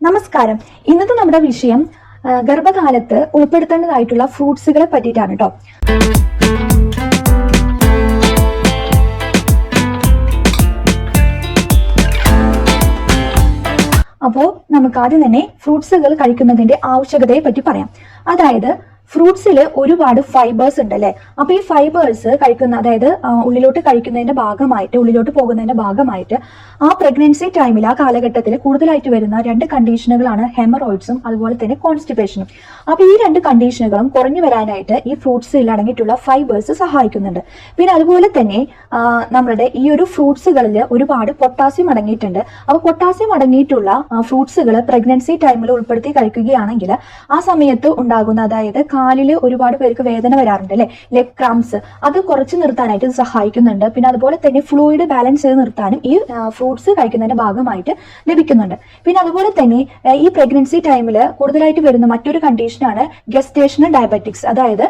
നമസ്കാരം. ഇന്നത്തെ നമ്മുടെ വിഷയം ഗർഭകാലത്ത് ഉൾപ്പെടുത്തേണ്ടതായിട്ടുള്ള ഫ്രൂട്ട്സുകളെ പറ്റിയിട്ടാണ് കേട്ടോ. അപ്പോൾ നമുക്ക് ആദ്യം തന്നെ ഫ്രൂട്ട്സുകൾ കഴിക്കുന്നതിന്റെ ആവശ്യകതയെ പറ്റി പറയാം. അതായത് ഫ്രൂട്ട്സിൽ ഒരുപാട് ഫൈബേഴ്സ് ഉണ്ട് അല്ലേ. അപ്പൊ ഈ ഫൈബേഴ്സ് കഴിക്കുന്ന, അതായത് ഉള്ളിലോട്ട് പോകുന്നതിന്റെ ഭാഗമായിട്ട് ആ പ്രഗ്നൻസി ടൈമിൽ, ആ കാലഘട്ടത്തിൽ കൂടുതലായിട്ട് വരുന്ന രണ്ട് കണ്ടീഷനുകളാണ് ഹെമറോയിഡ്സും അതുപോലെ തന്നെ കോൺസ്റ്റിപ്പേഷനും. അപ്പൊ ഈ രണ്ട് കണ്ടീഷനുകളും കുറഞ്ഞു വരാനായിട്ട് ഈ ഫ്രൂട്ട്സിൽ അടങ്ങിയിട്ടുള്ള ഫൈബേഴ്സ് സഹായിക്കുന്നുണ്ട്. പിന്നെ അതുപോലെ തന്നെ നമ്മുടെ ഈ ഒരു ഫ്രൂട്ട്സുകളിൽ ഒരുപാട് പൊട്ടാസ്യം അടങ്ങിയിട്ടുണ്ട്. അപ്പൊ പൊട്ടാസ്യം അടങ്ങിയിട്ടുള്ള ഫ്രൂട്ട്സുകൾ പ്രഗ്നൻസി ടൈമിൽ ഉൾപ്പെടുത്തി കഴിക്കുകയാണെങ്കിൽ ആ സമയത്ത് ഉണ്ടാകുന്ന, അതായത് കാലില് ഒരുപാട് പേർക്ക് വേദന വരാറുണ്ട് അല്ലെ, ലെഗ് ക്രാംസ്, അത് കുറച്ച് നിർത്താനായിട്ട് ഇത് സഹായിക്കുന്നുണ്ട്. പിന്നെ അതുപോലെ തന്നെ ഫ്ലൂയിഡ് ബാലൻസ് ചെയ്ത് നിർത്താനും ഈ ഫ്രൂട്ട്സ് കഴിക്കുന്നതിന്റെ ഭാഗമായിട്ട് ലഭിക്കുന്നുണ്ട്. പിന്നെ അതുപോലെ തന്നെ ഈ പ്രഗ്നൻസി ടൈമിൽ കൂടുതലായിട്ട് വരുന്ന മറ്റൊരു കണ്ടീഷനാണ് ഗസ്റ്റേഷണൽ ഡയബറ്റിക്സ്. അതായത്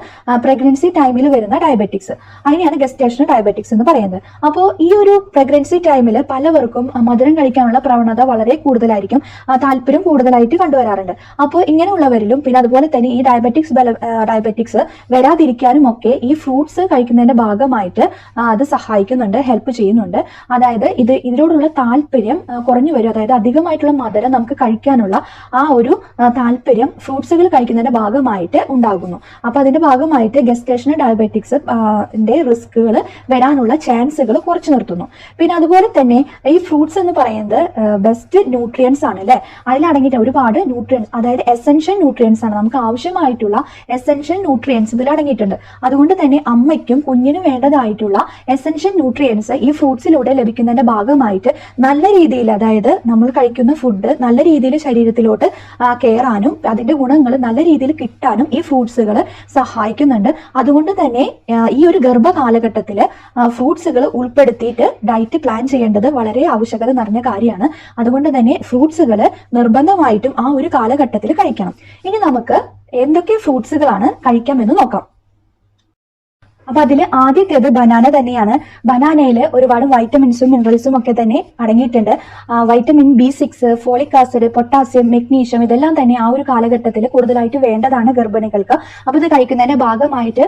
പ്രഗ്നൻസി ടൈമിൽ വരുന്ന ഡയബറ്റിക്സ്, അതിനെയാണ് ഗസ്റ്റേഷണൽ ഡയബറ്റിക്സ് എന്ന് പറയുന്നത്. അപ്പോൾ ഈ ഒരു പ്രഗ്നൻസി ടൈമിൽ പലവർക്കും മധുരം കഴിക്കാനുള്ള പ്രവണത വളരെ കൂടുതലായിരിക്കും, താല്പര്യം കൂടുതലായിട്ട് കണ്ടുവരാറുണ്ട്. അപ്പോൾ ഇങ്ങനെയുള്ളവരിലും പിന്നെ അതുപോലെ തന്നെ ഈ ഡയബറ്റിക്സ് വരാതിരിക്കാനും ഒക്കെ ഈ ഫ്രൂട്ട്സ് കഴിക്കുന്നതിന്റെ ഭാഗമായിട്ട് അത് സഹായിക്കുന്നുണ്ട്, ഹെൽപ്പ് ചെയ്യുന്നുണ്ട്. അതായത് ഇതിനോടുള്ള താല്പര്യം കുറഞ്ഞു വരും. അതായത് അധികമായിട്ടുള്ള മധുരം നമുക്ക് കഴിക്കാനുള്ള ആ ഒരു താല്പര്യം ഫ്രൂട്ട്സുകൾ കഴിക്കുന്നതിന്റെ ഭാഗമായിട്ട് ഉണ്ടാകുന്നു. അപ്പൊ അതിന്റെ ഭാഗമായിട്ട് ഗസ്റ്റേഷണൽ ഡയബറ്റിക്സ് റിസ്കുകൾ വരാനുള്ള ചാൻസുകൾ കുറച്ചു നിർത്തുന്നു. പിന്നെ അതുപോലെ തന്നെ ഈ ഫ്രൂട്ട്സ് എന്ന് പറയുന്നത് ബെസ്റ്റ് ന്യൂട്രിയൻസ് ആണ് അല്ലെ. അതിലടങ്ങിയിട്ട് ഒരുപാട് ന്യൂട്രിയൻസ്, അതായത് എസെൻഷ്യൽ ന്യൂട്രിയൻസ് ആണ്, നമുക്ക് ആവശ്യമായിട്ടുള്ള എസെൻഷ്യൽ ന്യൂട്രിയൻസ് ഇതിൽ അടങ്ങിയിട്ടുണ്ട്. അതുകൊണ്ട് തന്നെ അമ്മയ്ക്കും കുഞ്ഞിനും വേണ്ടതായിട്ടുള്ള എസെൻഷ്യൽ ന്യൂട്രിയൻസ് ഈ ഫ്രൂട്ട്സിലൂടെ ലഭിക്കുന്നതിന്റെ ഭാഗമായിട്ട് നല്ല രീതിയിൽ, അതായത് നമ്മൾ കഴിക്കുന്ന ഫുഡ് നല്ല രീതിയിൽ ശരീരത്തിലോട്ട് കയറാനും അതിന്റെ ഗുണങ്ങൾ നല്ല രീതിയിൽ കിട്ടാനും ഈ ഫ്രൂട്ട്സുകൾ സഹായിക്കുന്നുണ്ട്. അതുകൊണ്ട് തന്നെ ഈ ഒരു ഗർഭകാലഘട്ടത്തിൽ ഫ്രൂട്ട്സുകൾ ഉൾപ്പെടുത്തിയിട്ട് ഡയറ്റ് പ്ലാൻ ചെയ്യേണ്ടത് വളരെ ആവശ്യകത നിറഞ്ഞ കാര്യമാണ്. അതുകൊണ്ട് തന്നെ ഫ്രൂട്ട്സുകൾ നിർബന്ധമായിട്ടും ആ ഒരു കാലഘട്ടത്തിൽ കഴിക്കണം. ഇനി നമുക്ക് എന്തൊക്കെ ഫ്രൂട്ട്സുകളാണ് കഴിക്കാമെന്ന് നോക്കാം. അപ്പൊ അതിൽ ആദ്യത്തേത് ബനാന തന്നെയാണ്. ബനാനയിൽ ഒരുപാട് വൈറ്റമിൻസും മിനറൽസും ഒക്കെ തന്നെ അടങ്ങിയിട്ടുണ്ട്. Vitamin B6, folic acid, potassium, magnesium, ഇതെല്ലാം തന്നെ ആ ഒരു കാലഘട്ടത്തിൽ കൂടുതലായിട്ട് വേണ്ടതാണ് ഗർഭിണികൾക്ക്. അപ്പൊ ഇത് കഴിക്കുന്നതിന്റെ ഭാഗമായിട്ട്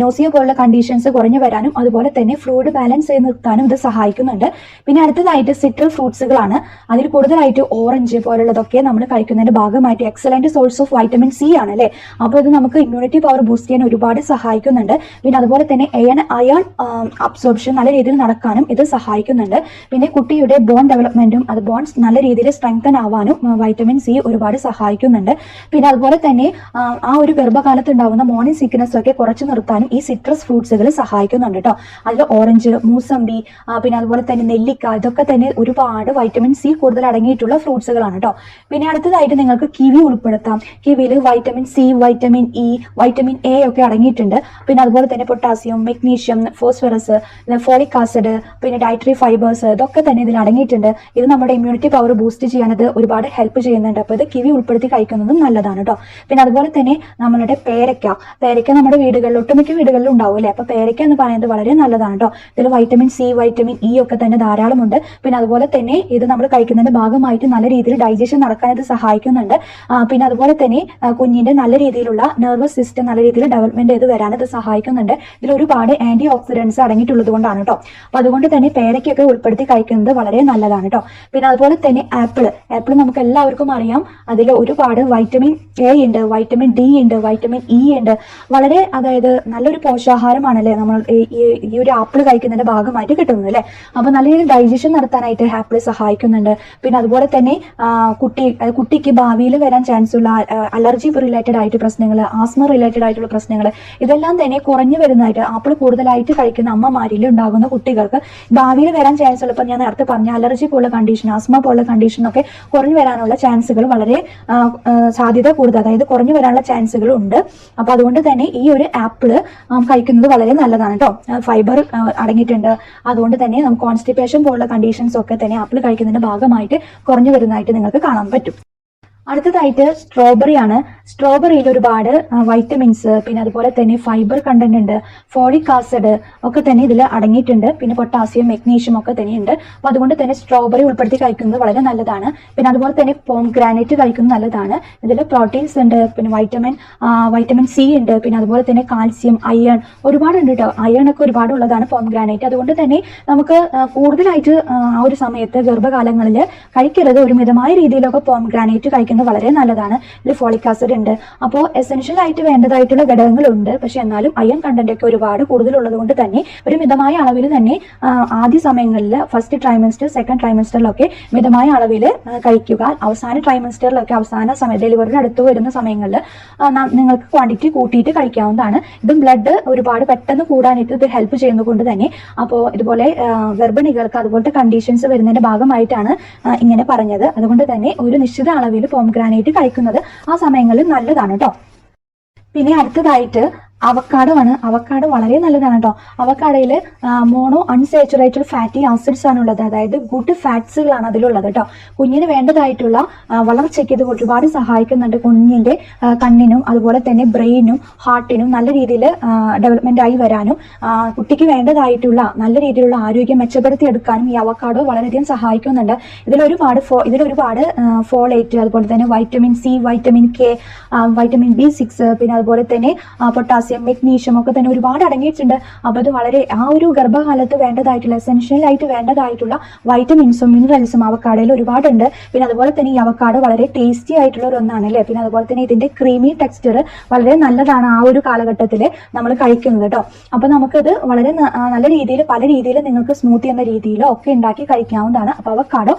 നോസിയ പോലുള്ള കണ്ടീഷൻസ് കുറഞ്ഞു വരാനും അതുപോലെ തന്നെ ഫ്ലൂയിഡ് ബാലൻസ് ചെയ്ത് നിർത്താനും ഇത് സഹായിക്കുന്നുണ്ട്. പിന്നെ അടുത്തതായിട്ട് സിട്രൽ ഫ്രൂട്ട്സുകളാണ്. അതിൽ കൂടുതലായിട്ട് ഓറഞ്ച് പോലുള്ളതൊക്കെ നമ്മൾ കഴിക്കുന്നതിന്റെ ഭാഗമായിട്ട് excellent source of vitamin C ആണ് അല്ലെ. അപ്പൊ ഇത് നമുക്ക് ഇമ്മ്യൂണിറ്റി പവർ ബൂസ്റ്റ് ചെയ്യാൻ ഒരുപാട് സഹായിക്കുന്നുണ്ട്. പിന്നെ അതുപോലെ തന്നെ അയൺ അബ്സോർപ്ഷൻ നല്ല രീതിയിൽ നടക്കാനും ഇത് സഹായിക്കുന്നുണ്ട്. പിന്നെ കുട്ടിയുടെ ബോൺ ഡെവലപ്മെന്റും അത് ബോൺസ് നല്ല രീതിയിൽ സ്ട്രെങ്തൻ ആവാനും വൈറ്റമിൻ C ഒരുപാട് സഹായിക്കുന്നുണ്ട്. പിന്നെ അതുപോലെ തന്നെ ആ ഒരു ഗർഭകാലത്ത് ഉണ്ടാവുന്ന മോർണിംഗ് സിക്നസ് ഒക്കെ കുറച്ചു നിർത്താനും ഈ സിട്രസ് ഫ്രൂട്ട്സുകൾ സഹായിക്കുന്നുണ്ട് കേട്ടോ. അതിൽ ഓറഞ്ച്, മൂസമ്പി, പിന്നെ അതുപോലെ തന്നെ നെല്ലിക്ക, ഇതൊക്കെ തന്നെ ഒരുപാട് വൈറ്റമിൻ C കൂടുതൽ അടങ്ങിയിട്ടുള്ള ഫ്രൂട്ട്സുകളാണ് കേട്ടോ. പിന്നെ അടുത്തതായിട്ട് നിങ്ങൾക്ക് കിവി ഉൾപ്പെടുത്താം. കിവിയിൽ vitamin C, vitamin E, vitamin A ഒക്കെ അടങ്ങിയിട്ടുണ്ട്. പിന്നെ അതുപോലെ തന്നെ potassium, magnesium, phosphorus, folic acid, പിന്നെ ഡയറ്ററി ഫൈബേഴ്സ്, ഇതൊക്കെ തന്നെ ഇതിൽ അടങ്ങിയിട്ടുണ്ട്. ഇത് നമ്മുടെ ഇമ്മ്യൂണിറ്റി പവർ ബൂസ്റ്റ് ചെയ്യാനത് ഒരുപാട് ഹെൽപ്പ് ചെയ്യുന്നുണ്ട്. അപ്പോൾ ഇത് കിവി ഉൾപ്പെടുത്തി കഴിക്കുന്നതും നല്ലതാണ് കേട്ടോ. പിന്നെ അതുപോലെ തന്നെ നമ്മളുടെ പേരയ്ക്ക നമ്മുടെ വീടുകളിൽ, ഒട്ടുമിക്ക വീടുകളിലും ഉണ്ടാവും അല്ലേ. അപ്പൊ പേരയ്ക്ക എന്ന് പറയുന്നത് വളരെ നല്ലതാണ് കേട്ടോ. ഇതിൽ വൈറ്റമിൻ C, വൈറ്റമിൻ E ഒക്കെ തന്നെ ധാരാളമുണ്ട്. പിന്നെ അതുപോലെ തന്നെ ഇത് നമ്മൾ കഴിക്കുന്നതിന്റെ ഭാഗമായിട്ട് നല്ല രീതിയിൽ ഡൈജഷൻ നടക്കാൻ ഇത് സഹായിക്കുന്നുണ്ട്. പിന്നെ അതുപോലെ തന്നെ കുഞ്ഞിന്റെ നല്ല രീതിയിലുള്ള നെർവസ് സിസ്റ്റം നല്ല രീതിയിൽ ഡെവലപ്മെന്റ് ചെയ്ത് വരാൻ ഇത് സഹായിക്കുന്നുണ്ട്. ഇതിൽ ഒരുപാട് ആന്റി ഓക്സിഡൻസ് അടങ്ങിയിട്ടുള്ളത് കൊണ്ടാണ് കേട്ടോ. അപ്പൊ അതുകൊണ്ട് തന്നെ പേരയ്ക്കൊക്കെ ഉൾപ്പെടുത്തി കഴിക്കുന്നത് വളരെ നല്ലതാണ് കേട്ടോ. പിന്നെ അതുപോലെ തന്നെ ആപ്പിൾ നമുക്ക് എല്ലാവർക്കും അറിയാം. അതിൽ ഒരുപാട് വൈറ്റമിൻ A ഉണ്ട്, വൈറ്റമിൻ D ഉണ്ട്, വൈറ്റമിൻ E ഉണ്ട്. വളരെ, അതായത് നല്ലൊരു പോഷകാഹാരമാണല്ലേ നമ്മൾ ഈ ഒരു ആപ്പിൾ കഴിക്കുന്നതിന്റെ ഭാഗമായിട്ട് കിട്ടുന്നത് അല്ലെ. അപ്പൊ നല്ല രീതിയിൽ ഡൈജഷൻ നടത്താനായിട്ട് ആപ്പിൾ സഹായിക്കുന്നുണ്ട്. പിന്നെ അതുപോലെ തന്നെ കുട്ടിക്ക് ഭാവിയിൽ വരാൻ ചാൻസ് ഉള്ള അലർജി റിലേറ്റഡ് ആയിട്ട് പ്രശ്നങ്ങൾ, ആസ്മ റിലേറ്റഡ് ആയിട്ടുള്ള പ്രശ്നങ്ങൾ, ഇതെല്ലാം തന്നെ കുറഞ്ഞു വരുന്നതായിട്ട് ആപ്പിൾ കൂടുതലായിട്ട് കഴിക്കുന്ന അമ്മമാരിൽ ഉണ്ടാകുന്ന കുട്ടികൾക്ക് ഭാവിയിൽ വരാൻ ചാൻസ് ഉള്ളപ്പോൾ ഞാൻ നേരത്തെ പറഞ്ഞ അലർജി പോലുള്ള കണ്ടീഷൻ, ആസ്മ പോലുള്ള കണ്ടീഷൻ ഒക്കെ കുറഞ്ഞു വരാനുള്ള ചാൻസുകൾ വളരെ സാധ്യത കൂടുതൽ, അതായത് കുറഞ്ഞു വരാനുള്ള ചാൻസുകൾ ഉണ്ട്. അപ്പൊ അതുകൊണ്ട് തന്നെ ഈ ഒരു ആപ്പിള് കഴിക്കുന്നത് വളരെ നല്ലതാണ് കേട്ടോ. ഫൈബർ അടങ്ങിയിട്ടുണ്ട്. അതുകൊണ്ട് തന്നെ നമുക്ക് കോൺസ്റ്റിപ്പേഷൻ പോലുള്ള കണ്ടീഷൻസ് ഒക്കെ തന്നെ ആപ്പിൾ കഴിക്കുന്നതിന്റെ ഭാഗമായിട്ട് കുറഞ്ഞു വരുന്നതായിട്ട് നിങ്ങൾക്ക് കാണാൻ പറ്റും. അടുത്തതായിട്ട് സ്ട്രോബെറി ആണ്. സ്ട്രോബെറിയിൽ ഒരുപാട് വൈറ്റമിൻസ്, പിന്നെ അതുപോലെ തന്നെ ഫൈബർ കണ്ടന്റ് ഉണ്ട്, ഫോളിക് ആസിഡ് ഒക്കെ തന്നെ ഇതിൽ അടങ്ങിയിട്ടുണ്ട്, പിന്നെ പൊട്ടാസ്യം, മെഗ്നീഷ്യം ഒക്കെ തന്നെ ഉണ്ട്. അപ്പൊ അതുകൊണ്ട് തന്നെ സ്ട്രോബെറി ഉൾപ്പെടുത്തി കഴിക്കുന്നത് വളരെ നല്ലതാണ്. പിന്നെ അതുപോലെ തന്നെ പോംഗ്രാനൈറ്റ് കഴിക്കുന്നത് നല്ലതാണ്. ഇതിൽ പ്രോട്ടീൻസ് ഉണ്ട്, പിന്നെ വൈറ്റമിൻ സി ഉണ്ട്, പിന്നെ അതുപോലെ തന്നെ കാൽസ്യം, അയൺ ഒരുപാടുണ്ട് കേട്ടോ. അയൺ ഒക്കെ ഒരുപാട് ഉള്ളതാണ് പോംഗ്രാനൈറ്റ്. അതുകൊണ്ട് തന്നെ നമുക്ക് കൂടുതലായിട്ട് ആ ഒരു സമയത്ത് ഗർഭകാലങ്ങളിൽ കഴിക്കരുത്. ഒരു മിതമായ രീതിയിലൊക്കെ പോംഗ്രാനൈറ്റ് കഴിക്കുന്നത് വളരെ നല്ലതാണ്. ഇതിൽ ഫോളിക് ആസിഡ് ഉണ്ട്. അപ്പോൾ എസെൻഷ്യൽ ആയിട്ട് വേണ്ടതായിട്ടുള്ള ഘടകങ്ങളുണ്ട്. പക്ഷെ എന്നാലും അയൺ കണ്ടന്റ് ഒക്കെ ഒരുപാട് കൂടുതലുള്ളത് കൊണ്ട് തന്നെ ഒരു മിതമായ അളവിൽ തന്നെ ആദ്യ സമയങ്ങളിൽ ഫസ്റ്റ് ട്രൈമസ്റ്റർ, സെക്കൻഡ് ട്രൈമസ്റ്ററിലൊക്കെ മിതമായ അളവിൽ കഴിക്കുക. അവസാന ട്രൈമസ്റ്ററിലൊക്കെ, അവസാന സമയം ഡെലിവറിയുടെ അടുത്ത് വരുന്ന സമയങ്ങളിൽ നിങ്ങൾക്ക് ക്വാണ്ടിറ്റി കൂട്ടിയിട്ട് കഴിക്കാവുന്നതാണ്. ഇതും ബ്ലഡ് ഒരുപാട് പെട്ടെന്ന് കൂടാനായിട്ട് ഇത് ഹെൽപ്പ് ചെയ്യുന്നതുകൊണ്ട് തന്നെ അപ്പോൾ ഇതുപോലെ ഗർഭിണികൾക്ക് അതുപോലത്തെ കണ്ടീഷൻസ് വരുന്നതിന്റെ ഭാഗമായിട്ടാണ് ഇങ്ങനെ പറഞ്ഞത്. അതുകൊണ്ട് തന്നെ ഒരു നിശ്ചിത അളവിൽ പോംഗ്രാനൈറ്റ് കഴിക്കുന്നത് ആ സമയങ്ങളിൽ നല്ലതാണ് കേട്ടോ. പിന്നെ അടുത്തതായിട്ട് അവക്കാഡോ ആണ്. അവക്കാഡോ വളരെ നല്ലതാണ് കേട്ടോ. അവക്കാഡോയിൽ മോണോ അൺസാച്ചുറേറ്റഡ് ഫാറ്റി ആസിഡ്സ് ആണുള്ളത്. അതായത് ഗുഡ് ഫാറ്റ്സുകളാണ് അതിലുള്ളത് കേട്ടോ. കുഞ്ഞിന് വേണ്ടതായിട്ടുള്ള വളർച്ചയ്ക്ക് ഇത് ഒരുപാട് സഹായിക്കുന്നുണ്ട്. കുഞ്ഞിന്റെ കണ്ണിനും അതുപോലെ തന്നെ ബ്രെയിനും ഹാർട്ടിനും നല്ല രീതിയിൽ ഡെവലപ്മെന്റ് ആയി വരാനും കുട്ടിക്ക് വേണ്ടതായിട്ടുള്ള നല്ല രീതിയിലുള്ള ആരോഗ്യം മെച്ചപ്പെടുത്തി എടുക്കാനും ഈ അവക്കാഡോ വളരെയധികം സഹായിക്കുന്നുണ്ട്. ഇതിലൊരുപാട് ഫോളേറ്റ്, അതുപോലെ തന്നെ vitamin C, vitamin K, vitamin B6, പിന്നെ അതുപോലെ തന്നെ പൊട്ടാസ്യം, മെഗ്നീഷ്യം ഒക്കെ തന്നെ ഒരുപാട് അടങ്ങിയിട്ടുണ്ട്. അപ്പൊ അത് വളരെ ആ ഒരു ഗർഭകാലത്ത് വേണ്ടതായിട്ടുള്ള എസെൻഷ്യൽ ആയിട്ട് വേണ്ടതായിട്ടുള്ള വൈറ്റമിൻസും മിനറൽസും അവക്കാഡോയിൽ ഒരുപാടുണ്ട്. പിന്നെ അതുപോലെ തന്നെ ഈ അവക്കാഡോ വളരെ ടേസ്റ്റി ആയിട്ടുള്ള ഒരു ഒന്നാണ് അല്ലേ. പിന്നെ അതുപോലെ തന്നെ ഇതിന്റെ ക്രീമി ടെക്സ്ചർ വളരെ നല്ലതാണ് ആ ഒരു കാലഘട്ടത്തിൽ നമ്മൾ കഴിക്കുന്നത് കേട്ടോ. അപ്പൊ നമുക്കത് വളരെ നല്ല രീതിയിൽ പല രീതിയിൽ നിങ്ങൾക്ക് സ്മൂത്തി എന്ന രീതിയിലോ ഒക്കെ ഉണ്ടാക്കി കഴിക്കാവുന്നതാണ്. അപ്പൊ അവക്കാഡോ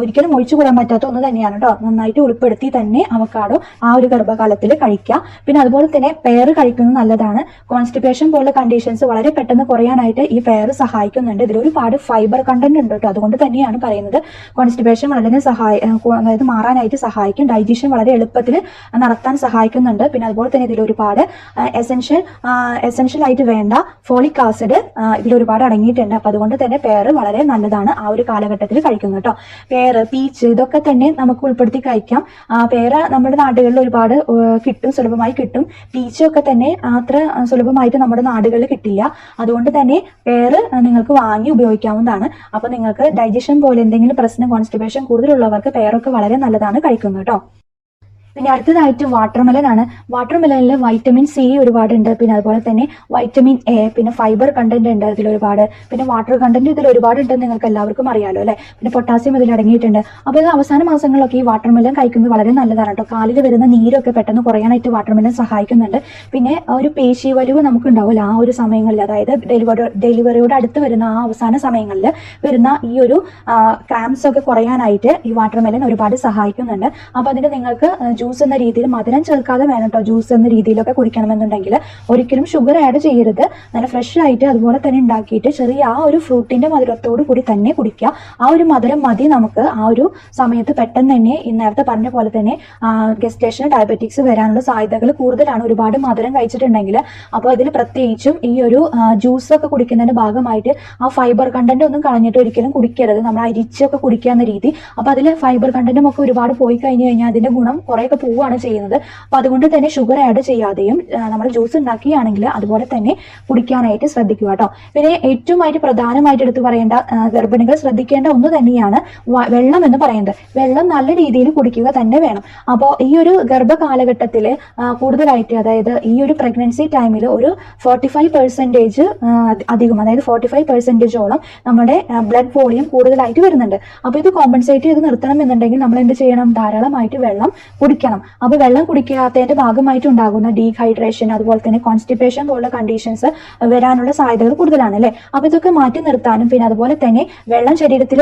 ഒരിക്കലും ഒഴിച്ചുകൂടാൻ പറ്റാത്ത ഒന്ന് തന്നെയാണ് കേട്ടോ. നന്നായിട്ട് ഉൾപ്പെടുത്തി തന്നെ അവക്കാഡോ ആ ഒരു ഗർഭകാലത്തിൽ കഴിക്കുക. പിന്നെ അതുപോലെ തന്നെ പെയർ കഴിക്കുന്നത് നല്ലതാണ്. കോൺസ്റ്റിപ്പേഷൻ പോലുള്ള കണ്ടീഷൻസ് വളരെ പെട്ടെന്ന് കുറയാനായിട്ട് ഈ പെയർ സഹായിക്കുന്നുണ്ട്. ഇതിൽ ഒരുപാട് ഫൈബർ കണ്ടന്റ് ഉണ്ട് കേട്ടോ. അതുകൊണ്ട് തന്നെയാണ് പറയുന്നത് കോൺസ്റ്റിപ്പേഷൻ വളരെ അതായത് മാറാനായിട്ട് സഹായിക്കും. ഡൈജഷൻ വളരെ എളുപ്പത്തിൽ നടത്താൻ സഹായിക്കുന്നുണ്ട്. പിന്നെ അതുപോലെ തന്നെ ഇതിൽ ഒരുപാട് എസെൻഷ്യൽ ആയിട്ട് വേണ്ട ഫോളിക് ആസിഡ് ഇതിൽ ഒരുപാട് അടങ്ങിയിട്ടുണ്ട്. അപ്പൊ അതുകൊണ്ട് തന്നെ പെയർ വളരെ നല്ലതാണ് ആ ഒരു കാലഘട്ടത്തിൽ കഴിക്കുന്നത് കേട്ടോ. പെയർ, പീച്ച് ഇതൊക്കെ തന്നെ നമുക്ക് ഉൾപ്പെടുത്തി കഴിക്കാം. പെയർ നമ്മുടെ നാടുകളിൽ ഒരുപാട് കിട്ടും, സുലഭമായി കിട്ടും. പീച്ചൊക്കെ തന്നെ അത്ര സുലഭമായിട്ട് നമ്മുടെ നാടുകളിൽ കിട്ടില്ല. അതുകൊണ്ട് തന്നെ പെയർ നിങ്ങൾക്ക് വാങ്ങി ഉപയോഗിക്കാവുന്നതാണ്. അപ്പൊ നിങ്ങൾക്ക് ഡൈജഷൻ പോലെ എന്തെങ്കിലും പ്രശ്നം, കോൺസ്റ്റിപ്പേഷൻ കൂടുതലുള്ളവർക്ക് പെയറൊക്കെ വളരെ നല്ലതാണ് കഴിക്കുന്നത് കേട്ടോ. പിന്നെ അടുത്തതായിട്ട് വാട്ടർമെലൻ ആണ്. വാട്ടർമെലനിൽ വൈറ്റമിൻ സി ഒരുപാടുണ്ട്. പിന്നെ അതുപോലെ തന്നെ വൈറ്റമിൻ എ, പിന്നെ ഫൈബർ കണ്ടന്റ് ഉണ്ട് ഇതിൽ ഒരുപാട്. പിന്നെ വാട്ടർ കണ്ടന്റ് ഇതിൽ ഒരുപാട് ഉണ്ടെന്ന് നിങ്ങൾക്ക് എല്ലാവർക്കും അറിയാലോ അല്ലെ. പിന്നെ പൊട്ടാസ്യം ഇതിൽ അടങ്ങിയിട്ടുണ്ട്. അപ്പോൾ ഇത് അവസാന മാസങ്ങളിലൊക്കെ ഈ വാട്ടർമെലൻ കഴിക്കുന്നത് വളരെ നല്ലതാണ് കേട്ടോ. കാലിൽ വരുന്ന നീരൊക്കെ പെട്ടെന്ന് കുറയാനായിട്ട് വാട്ടർമെലൻ സഹായിക്കുന്നുണ്ട്. പിന്നെ ഒരു പേശി വലിവ് നമുക്ക് ഉണ്ടാവില്ല ആ ഒരു സമയങ്ങളിൽ, അതായത് ഡെലിവറിയോട് അടുത്ത് വരുന്ന ആ അവസാന സമയങ്ങളിൽ വരുന്ന ഈ ഒരു ക്രാംസ് ഒക്കെ കുറയാനായിട്ട് ഈ വാട്ടർമെലൻ ഒരുപാട് സഹായിക്കുന്നുണ്ട്. അപ്പോൾ അതിന് നിങ്ങൾക്ക് ജ്യൂസ് എന്ന രീതിയിൽ മധുരം ചേർക്കാതെ വേണം കേട്ടോ ജ്യൂസ് എന്ന രീതിയിലൊക്കെ കുടിക്കണമെന്നുണ്ടെങ്കിൽ. ഒരിക്കലും ഷുഗർ ആഡ് ചെയ്യരുത്. നല്ല ഫ്രഷ് ആയിട്ട് അതുപോലെ തന്നെ ഉണ്ടാക്കിയിട്ട് ചെറിയ ആ ഒരു ഫ്രൂട്ടിന്റെ മധുരത്തോടു കൂടി തന്നെ കുടിക്കുക. ആ ഒരു മധുരം മതി നമുക്ക് ആ ഒരു സമയത്ത്. പെട്ടെന്ന് തന്നെ നേരത്തെ പറഞ്ഞ പോലെ തന്നെ ഗസ്റ്റേഷൻ ഡയബറ്റിക്സ് വരാനുള്ള സാധ്യതകൾ കൂടുതലാണ് ഒരുപാട് മധുരം കഴിച്ചിട്ടുണ്ടെങ്കിൽ. അപ്പോൾ ഇതിൽ പ്രത്യേകിച്ചും ഈ ഒരു ജ്യൂസ് ഒക്കെ കുടിക്കുന്നതിന്റെ ഭാഗമായിട്ട് ആ ഫൈബർ കണ്ടന്റ് ഒന്നും കളഞ്ഞിട്ട് ഒരിക്കലും കുടിക്കരുത്. നമ്മൾ അരിച്ചൊക്കെ കുടിക്കുക എന്ന രീതി. അപ്പോൾ അതിൽ ഫൈബർ കണ്ടന്റും ഒക്കെ ഒരുപാട് പോയി കഴിഞ്ഞു കഴിഞ്ഞാൽ അതിന്റെ ഗുണം കുറേയൊക്കെ പോവുകയാണ് ചെയ്യുന്നത്. അപ്പൊ അതുകൊണ്ട് തന്നെ ഷുഗർ ആഡ് ചെയ്യാതെയും നമ്മൾ ജ്യൂസ് ഉണ്ടാക്കുകയാണെങ്കിൽ അതുപോലെ തന്നെ കുടിക്കാനായിട്ട് ശ്രദ്ധിക്കുക കേട്ടോ. പിന്നെ ഏറ്റവും പ്രധാനമായിട്ട് എടുത്തു പറയേണ്ട, ഗർഭിണികൾ ശ്രദ്ധിക്കേണ്ട ഒന്ന് തന്നെയാണ് വെള്ളം എന്ന് പറയുന്നത്. വെള്ളം നല്ല രീതിയിൽ കുടിക്കുക തന്നെ വേണം. അപ്പോൾ ഈ ഒരു ഗർഭകാലഘട്ടത്തിൽ കൂടുതലായിട്ട്, അതായത് ഈ ഒരു പ്രഗ്നൻസി ടൈമിൽ ഒരു 45% അധികം, അതായത് 45%ഓളം നമ്മുടെ ബ്ലഡ് വോളിയം കൂടുതലായിട്ട് വരുന്നുണ്ട്. അപ്പോൾ ഇത് കോമ്പൻസേറ്റ് ചെയ്ത് നിർത്തണം എന്നുണ്ടെങ്കിൽ നമ്മൾ എന്ത് ചെയ്യണം? ധാരാളമായിട്ട് വെള്ളം കുടിക്കണം. അപ്പോൾ വെള്ളം കുടിക്കാത്തതിന്റെ ഭാഗമായിട്ട് ഉണ്ടാകുന്ന ഡീഹൈഡ്രേഷൻ, അതുപോലെ തന്നെ കോൺസ്റ്റിപ്പേഷൻ പോലുള്ള കണ്ടീഷൻസ് വരാനുള്ള സാധ്യതകൾ കൂടുതലാണ് അല്ലെ. അപ്പോൾ ഇതൊക്കെ മാറ്റി നിർത്താനും, പിന്നെ അതുപോലെ തന്നെ വെള്ളം ശരീരത്തിൽ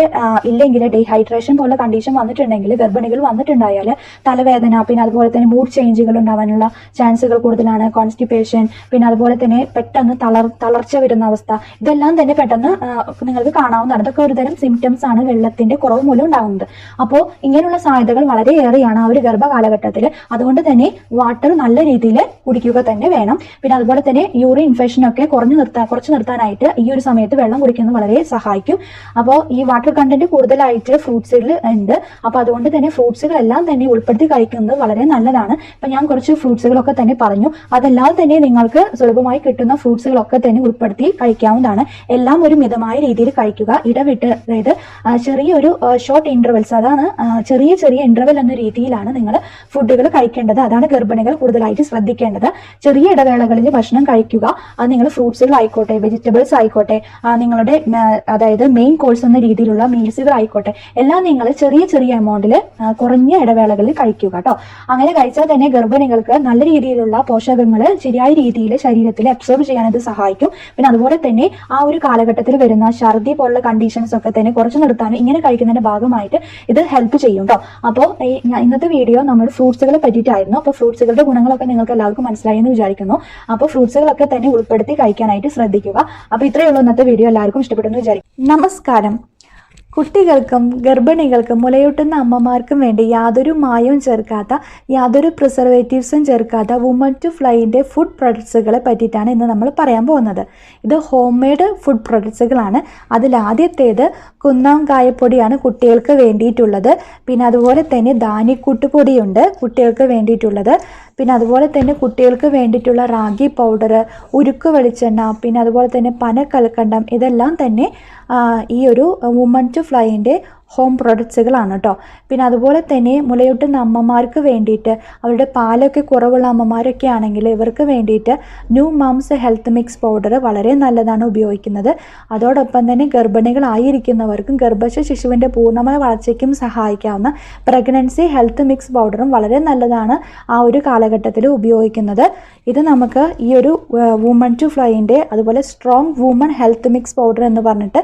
ഇല്ലെങ്കിൽ, ഡീഹൈഡ്രേഷൻ പോലുള്ള കണ്ടീഷൻ വന്നിട്ടുണ്ടെങ്കിൽ, ഗർഭിണികൾ വന്നിട്ടുണ്ടായാൽ തലവേദന, പിന്നെ അതുപോലെ തന്നെ മൂഡ് ചേഞ്ചുകൾ ഉണ്ടാവാനുള്ള ചാൻസുകൾ കൂടുതലാണ്. കോൺസ്റ്റിപ്പേഷൻ, പിന്നെ അതുപോലെ തന്നെ പെട്ടെന്ന് തളർച്ച വരുന്ന അവസ്ഥ, ഇതെല്ലാം തന്നെ പെട്ടെന്ന് നിങ്ങൾക്ക് കാണാവുന്നതാണ്. ഇതൊക്കെ ഒരുതരം സിംറ്റംസ് ആണ് വെള്ളത്തിന്റെ കുറവ് മൂലം ഉണ്ടാകുന്നത്. അപ്പോൾ ഇങ്ങനെയുള്ള സാധ്യതകൾ വളരെയേറെയാണ് ആ ഒരു ഗർഭകാലഘട്ടത്തിൽ കാലഘട്ടത്തിൽ. അതുകൊണ്ട് തന്നെ വാട്ടർ നല്ല രീതിയിൽ കുടിക്കുക തന്നെ വേണം. പിന്നെ അതുപോലെ തന്നെ യൂറിൻ ഇൻഫെക്ഷനൊക്കെ കുറച്ച് നിർത്താനായിട്ട് ഈ ഒരു സമയത്ത് വെള്ളം കുടിക്കുന്നത് വളരെ സഹായിക്കും. അപ്പോൾ ഈ വാട്ടർ കണ്ടന്റ് കൂടുതലായിട്ട് ഫ്രൂട്ട്സുകളിൽ ഉണ്ട്. അപ്പോൾ അതുകൊണ്ട് തന്നെ ഫ്രൂട്ട്സുകളെല്ലാം തന്നെ ഉൾപ്പെടുത്തി കഴിക്കുന്നത് വളരെ നല്ലതാണ്. ഇപ്പം ഞാൻ കുറച്ച് ഫ്രൂട്ട്സുകളൊക്കെ തന്നെ പറഞ്ഞു. അതല്ലാതെ തന്നെ നിങ്ങൾക്ക് സുലഭമായി കിട്ടുന്ന ഫ്രൂട്ട്സുകളൊക്കെ തന്നെ ഉൾപ്പെടുത്തി കഴിക്കാവുന്നതാണ്. എല്ലാം ഒരു മിതമായ രീതിയിൽ കഴിക്കുക. ഇടവിട്ട്, അതായത് ചെറിയൊരു ഷോർട്ട് ഇന്റർവെൽസ്, അതാണ് ചെറിയ ഇന്റർവെൽ എന്ന രീതിയിലാണ് നിങ്ങൾ ഫുഡുകൾ കഴിക്കേണ്ടത്. അതാണ് ഗർഭിണികൾ കൂടുതലായിട്ട് ശ്രദ്ധിക്കേണ്ടത്. ചെറിയ ഇടവേളകളിൽ ഭക്ഷണം കഴിക്കുക. അത് നിങ്ങൾ ഫ്രൂട്ട്സുകൾ ആയിക്കോട്ടെ, വെജിറ്റബിൾസ് ആയിക്കോട്ടെ, നിങ്ങളുടെ അതായത് മെയിൻ കോഴ്സ് എന്ന രീതിയിലുള്ള മീൽസുകൾ ആയിക്കോട്ടെ, എല്ലാം നിങ്ങൾ ചെറിയ എമൗണ്ടിൽ കുറഞ്ഞ ഇടവേളകളിൽ കഴിക്കുക കേട്ടോ. അങ്ങനെ കഴിച്ചാൽ തന്നെ ഗർഭിണികൾക്ക് നല്ല രീതിയിലുള്ള പോഷകങ്ങൾ ശരിയായ രീതിയിൽ ശരീരത്തിൽ അബ്സോർബ് ചെയ്യാൻ ഇത് സഹായിക്കും. പിന്നെ അതുപോലെ തന്നെ ആ ഒരു കാലഘട്ടത്തിൽ വരുന്ന ഛർദി പോലുള്ള കണ്ടീഷൻസ് ഒക്കെ തന്നെ കുറച്ച് നിർത്താനും ഇങ്ങനെ കഴിക്കുന്നതിന്റെ ഭാഗമായിട്ട് ഇത് ഹെൽപ്പ് ചെയ്യും കേട്ടോ. അപ്പോൾ ഇന്നത്തെ വീഡിയോ നമ്മൾ ഫ്രൂട്ട്സുകളെ പറ്റിയിട്ടായിരുന്നു. അപ്പോൾ ഫ്രൂട്ട്സുകളുടെ ഗുണങ്ങളൊക്കെ നിങ്ങൾക്ക് എല്ലാവർക്കും മനസ്സിലായി എന്ന് വിചാരിക്കുന്നു. അപ്പോൾ ഫ്രൂട്ട്സുകളൊക്കെ തന്നെ ഉൾപ്പെടുത്തി കഴിക്കാനായിട്ട് ശ്രദ്ധിക്കുക. അപ്പോൾ ഇത്രയേ ഉള്ളൂ ഇന്നത്തെ വീഡിയോ. എല്ലാവർക്കും ഇഷ്ടപ്പെട്ടെന്ന് വിചാരിക്കും. നമസ്കാരം. കുട്ടികൾക്കും ഗർഭിണികൾക്കും മുലയൂട്ടുന്ന അമ്മമാർക്കും വേണ്ടി യാതൊരു മായവും ചേർക്കാത്ത, യാതൊരു പ്രിസർവേറ്റീവ്സും ചേർക്കാത്ത വുമൺ ടു ഫ്ലൈൻ്റെ ഫുഡ് പ്രൊഡക്ട്സുകളെ പറ്റിയിട്ടാണ് ഇന്ന് നമ്മൾ പറയാൻ പോകുന്നത്. ഇത് ഹോം മെയ്ഡ് ഫുഡ് പ്രൊഡക്ട്സുകളാണ്. അതിലാദ്യത്തേത് കുന്നം കായപ്പൊടിയാണ് കുട്ടികൾക്ക് വേണ്ടിയിട്ടുള്ളത്. പിന്നെ അതുപോലെ തന്നെ ധാന്യക്കൂട്ടുപൊടിയുണ്ട് കുട്ടികൾക്ക് വേണ്ടിയിട്ടുള്ളത്. പിന്നെ അതുപോലെ തന്നെ കുട്ടികൾക്ക് വേണ്ടിയിട്ടുള്ള റാഗി പൗഡർ, ഉരുക്ക് വെളിച്ചെണ്ണ, പിന്നെ അതുപോലെ തന്നെ പനക്കൽക്കണ്ടം, ഇതെല്ലാം തന്നെ ഈ ഒരു വുമൺ ടു ഫ്ലൈൻ്റെ ഹോം പ്രൊഡക്ട്സുകളാണ് കേട്ടോ. പിന്നെ അതുപോലെ തന്നെ മുലയൂട്ടുന്ന അമ്മമാർക്ക് വേണ്ടിയിട്ട്, അവരുടെ പാലൊക്കെ കുറവുള്ള അമ്മമാരൊക്കെ ആണെങ്കിൽ ഇവർക്ക് വേണ്ടിയിട്ട് new moms health mix powder വളരെ നല്ലതാണ് ഉപയോഗിക്കുന്നത്. അതോടൊപ്പം തന്നെ ഗർഭിണികളായിരിക്കുന്നവർക്കും ഗർഭസ്ഥ ശിശുവിൻ്റെ പൂർണ്ണമായ വളർച്ചയ്ക്കും സഹായിക്കാവുന്ന പ്രഗ്നൻസി ഹെൽത്ത് മിക്സ് പൗഡറും വളരെ നല്ലതാണ് ആ ഒരു കാലഘട്ടത്തിൽ ഉപയോഗിക്കുന്നത്. ഇത് നമുക്ക് ഈ ഒരു വുമൺ ടു ഫ്ലൈൻ്റെ അതുപോലെ strong woman health mix powder എന്ന് പറഞ്ഞിട്ട്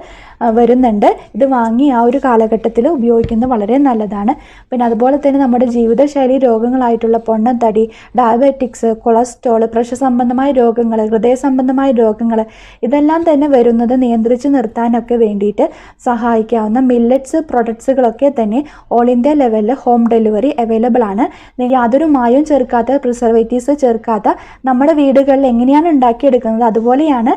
വരുന്നുണ്ട്. ഇത് വാങ്ങി ആ ഒരു കാലഘട്ടത്തിൽ ഉപയോഗിക്കുന്നത് വളരെ നല്ലതാണ്. പിന്നെ അതുപോലെ തന്നെ നമ്മുടെ ജീവിതശൈലി രോഗങ്ങളായിട്ടുള്ള പൊണ്ണത്തടി, ഡയബറ്റിക്സ്, കൊളസ്ട്രോൾ, പ്രഷർ സംബന്ധമായ രോഗങ്ങൾ, ഹൃദയ സംബന്ധമായ രോഗങ്ങൾ, ഇതെല്ലാം തന്നെ വരുന്നത് നിയന്ത്രിച്ച് നിർത്താനൊക്കെ വേണ്ടിയിട്ട് സഹായിക്കാവുന്ന മില്ലറ്റ്സ് പ്രൊഡക്ട്സുകളൊക്കെ തന്നെ ഓൾ ഇന്ത്യ ലെവലിൽ ഹോം ഡെലിവറി അവൈലബിൾ ആണ്. യാതൊരു മായവും ചേർക്കാത്ത, പ്രിസർവേറ്റീവ്സ് ചേർക്കാത്ത, നമ്മുടെ വീടുകളിൽ എങ്ങനെയാണ് ഉണ്ടാക്കിയെടുക്കുന്നത് അതുപോലെയാണ്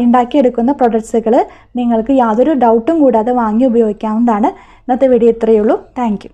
ഉണ്ടാക്കിയെടുക്കുന്ന പ്രൊഡക്ട്സുകൾ നിങ്ങൾക്ക് യാതൊരു ഡൗട്ടും കൂടാതെ വാങ്ങി ഉപയോഗിക്കാവുന്നതാണ്. ഇന്നത്തെ വീഡിയോ ഇത്രയേ ഉള്ളൂ. Thank you.